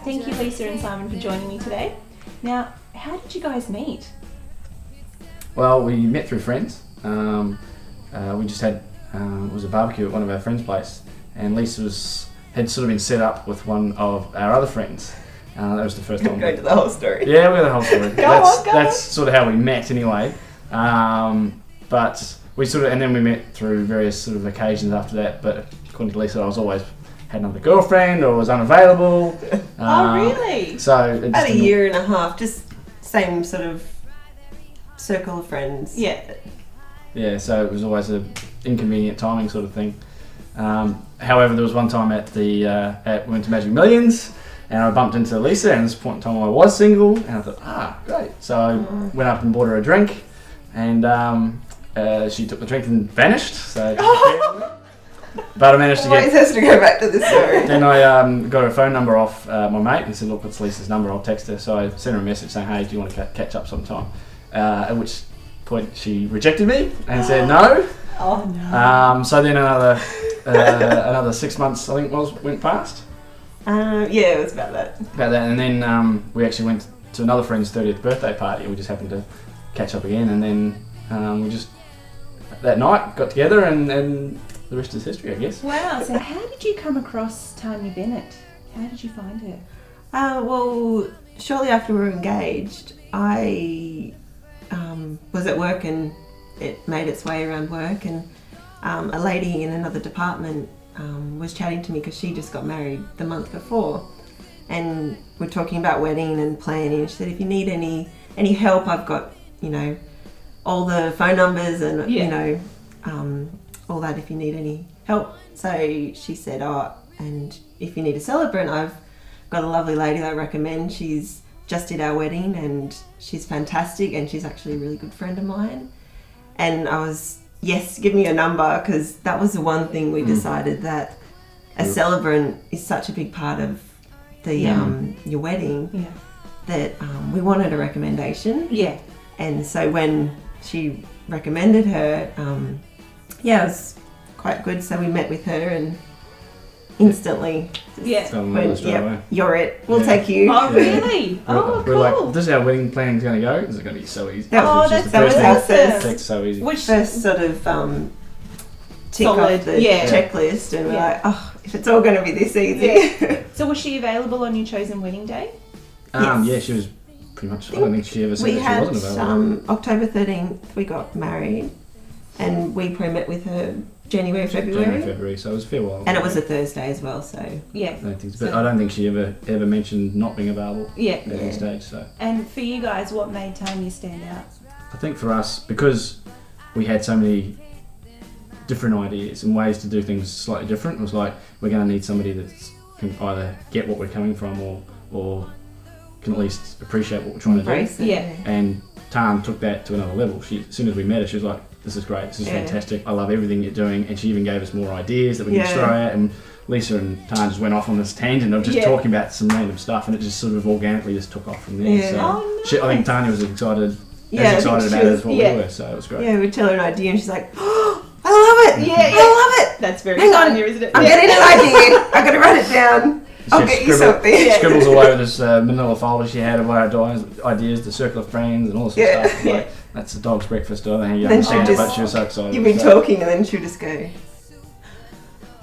Thank you, Lisa and Simon, for joining me today. Now, how did you guys meet? Well, we met through friends. We just had it was a barbecue at one of our friends' place, and Lisa had sort of been set up with one of our other friends. That was the first time. Go into the whole story. Yeah, we got the whole story. Go That's sort of how we met anyway. But we and then we met through various sort of occasions after that. But according to Lisa, I was always had another girlfriend or was unavailable. Oh, really? So about a year and a half, just same sort of circle of friends. Yeah. Yeah, so it was always an inconvenient timing sort of thing. However, there was one time we went to Magic Millions, and I bumped into Lisa, and at this point in time I was single, and I thought, great. So I went up and bought her a drink, and she took the drink and vanished. So, but I managed to Always has to go back to this story. Then I got her phone number off my mate and said, look, it's Lisa's number, I'll text her. So I sent her a message saying, hey, do you want to catch up sometime? At which point she rejected me and said no. Oh no. So then another 6 months I think went past. Yeah, it was about that. And then we actually went to another friend's 30th birthday party. We just happened to catch up again, and then we just that night got together, and the rest is history, I guess. Wow. So how did you come across Tarnya Bennett? How did you find her? Well, shortly after we were engaged, I was at work, and it made its way around work, and a lady in another department was chatting to me because she just got married the month before, and we're talking about wedding and planning. She said, if you need any help, I've got all the phone numbers and all that if you need any help. So she said, and if you need a celebrant, I've got a lovely lady that I recommend. She's just did our wedding, and she's fantastic, and she's actually a really good friend of mine. And I was, yes, give me a number, because that was the one thing we decided, that a celebrant is such a big part of the your wedding, that we wanted a recommendation. Yeah. And so when she recommended her, it was quite good. So we met with her and instantly went, you're it. We'll take you. Oh, really? We're like, this is how wedding planning is going to go. This is going to be so easy. That was our first. So easy. Which first sort of tick off the checklist, and we're like, if it's all going to be this easy. Yeah. So was she available on your chosen wedding day? Yes. Yeah, she was pretty much. I don't think she ever said that she wasn't available. October 13th we got married, and we met with her January, February, so it was a fair while. And it was a Thursday as well, so yeah. I don't think she ever mentioned not being available at any stage. So. And for you guys, what made Tarnya stand out? I think for us, because we had so many different ideas and ways to do things slightly different, it was like, we're going to need somebody that can either get what we're coming from or can at least appreciate what we're trying to do. Yeah. And Tarn took that to another level. As soon as we met her, she was like, this is great, this is fantastic, I love everything you're doing, and she even gave us more ideas that we can throw at, and Lisa and Tarn just went off on this tangent of just talking about some random stuff, and it just sort of organically just took off from there. Yeah. So I think Tarnya was as excited about it as what we were, so it was great. Yeah, we'd tell her an idea and she's like, oh, I love it! I love it! That's very Tarnya, isn't it? I'm getting an idea, I've got to write it down. I'll get you something. Scribbles all over this manila folder she had of our ideas, the circle of friends and all this sort of stuff. Like, that's the dog's breakfast. I don't think you understand it, but she was so excited. You've been talking, and then she'll just go,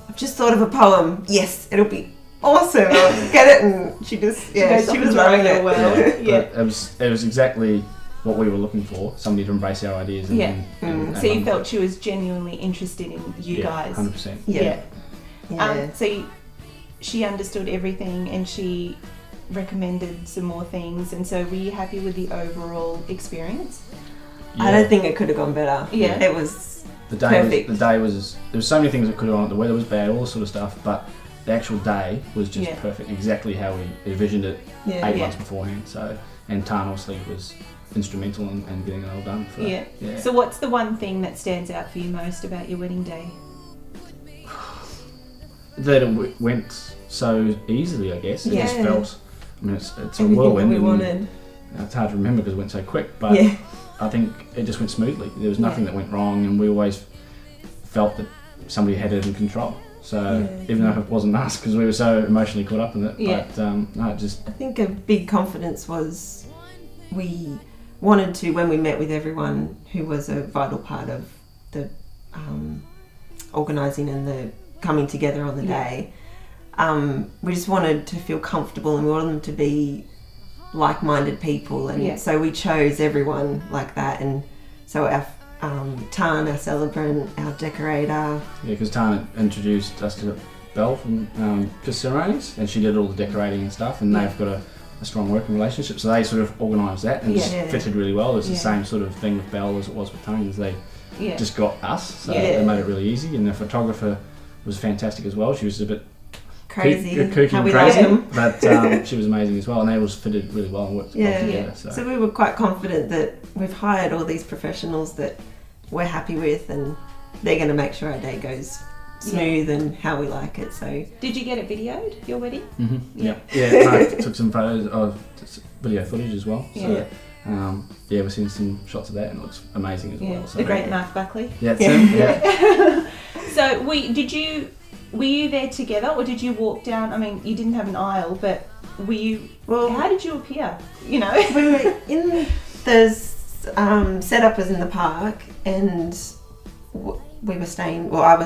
I've just thought of a poem. Yes, it'll be awesome. I'll get it. And she just, she was loving it. Well. It was exactly what we were looking for, somebody to embrace our ideas. And so you felt she was genuinely interested in you guys. 100%. Yeah. So she understood everything, and she recommended some more things, and so were you happy with the overall experience? I don't think it could have gone better. It was perfect. The day was, there were so many things that could have gone. The weather was bad, all this sort of stuff, but the actual day was just perfect, exactly how we envisioned it 8 months beforehand. So, and Tarn obviously was instrumental in getting it all done for that. Yeah. So what's the one thing that stands out for you most about your wedding day? that it went so easily, I guess. It just felt, I mean, it's a everything whirlwind. that we wanted. It's hard to remember because it went so quick, but I think it just went smoothly. There was nothing that went wrong, and we always felt that somebody had it in control. So even though it wasn't us, because we were so emotionally caught up in it, Yeah. but no, it just I think a big confidence was we wanted to, when we met with everyone who was a vital part of the organising and the coming together on the day, we just wanted to feel comfortable and we wanted them to be like-minded people, and so we chose everyone like that. And so our Tarn, our celebrant, our decorator. because Tarnya introduced us to Belle from Kiss Ceremonies, and she did all the decorating and stuff, and they've got a strong working relationship, so they sort of organised that, and it just fitted really well. It was the same sort of thing with Belle as it was with Tony, as they just got us, so they made it really easy. And the photographer was fantastic as well. She was a bit Crazy, kooky how and we crazy, like them. but she was amazing as well, and they all fitted really well and worked well together. So we were quite confident that we've hired all these professionals that we're happy with, and they're going to make sure our day goes smooth and how we like it. So did you get it videoed, your wedding? Yeah, Mark took some photos of video footage as well. So we're seeing some shots of that, and it looks amazing as well. So The great Mark Buckley. Yeah, it's him. Yeah. So were you there together, or did you walk down? I mean, you didn't have an aisle, but were you? Well, how did you appear? You know, we were in the setup was in the park, and we were staying. Well,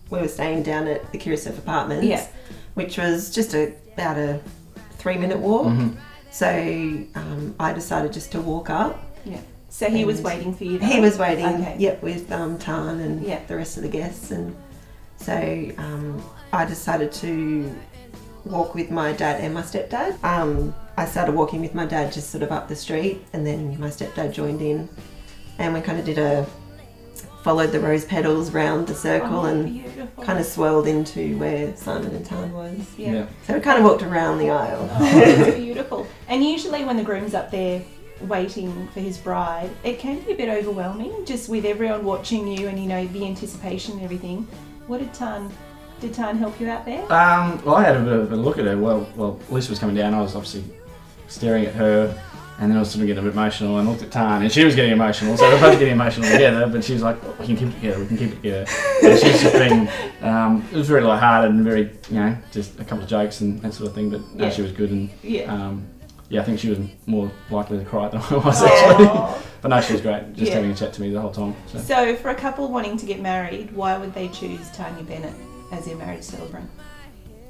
we were staying down at the Kirasef Apartments, which was just about a 3-minute walk. So I decided just to walk up. Yeah. So he was waiting for you. He was waiting. Okay. Yep, with Tarn and the rest of the guests, and so I decided to walk with my dad and my stepdad. I started walking with my dad just sort of up the street, and then my stepdad joined in, and we kind of followed the rose petals round the circle and kind of swirled into where Simon and Tarn was. Yeah. So we kind of walked around the aisle. Oh, that's beautiful. And usually when the groom's up there waiting for his bride, it can be a bit overwhelming, just with everyone watching you and, you know, the anticipation and everything. What did Tarn help you out there? Well, I had a bit of a look at her. Well, Lisa was coming down. I was obviously staring at her, and then I was sort of getting a bit emotional, and looked at Tarn, and she was getting emotional. So we're both getting emotional together. But she was like, "We can keep it together. We can keep it together." And she's just been. It was very lighthearted and very, just a couple of jokes and that sort of thing. But she was good, and I think she was more likely to cry than I was actually. But no, she was great, just having a chat to me the whole time. So for a couple wanting to get married, why would they choose Tarnya Bennett as their marriage celebrant?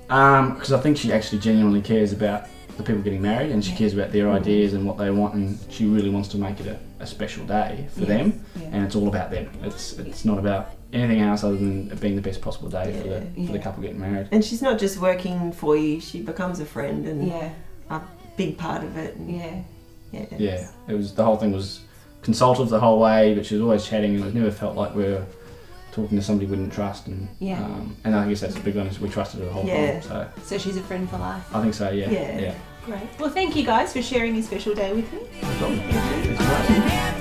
Because I think she actually genuinely cares about the people getting married, and she cares about their ideas and what they want, and she really wants to make it a special day for them, and it's all about them. It's not about anything else other than it being the best possible day for the couple getting married. And she's not just working for you; she becomes a friend and a big part of it. And it was, the whole thing was consultative the whole way, but she was always chatting, and it never felt like we were talking to somebody we wouldn't trust, and I guess that's a big one, is we trusted her the whole time. So she's a friend for life. I think so. Yeah. Great. Well, thank you guys for sharing this special day with me. No problem. Thank you. It's great.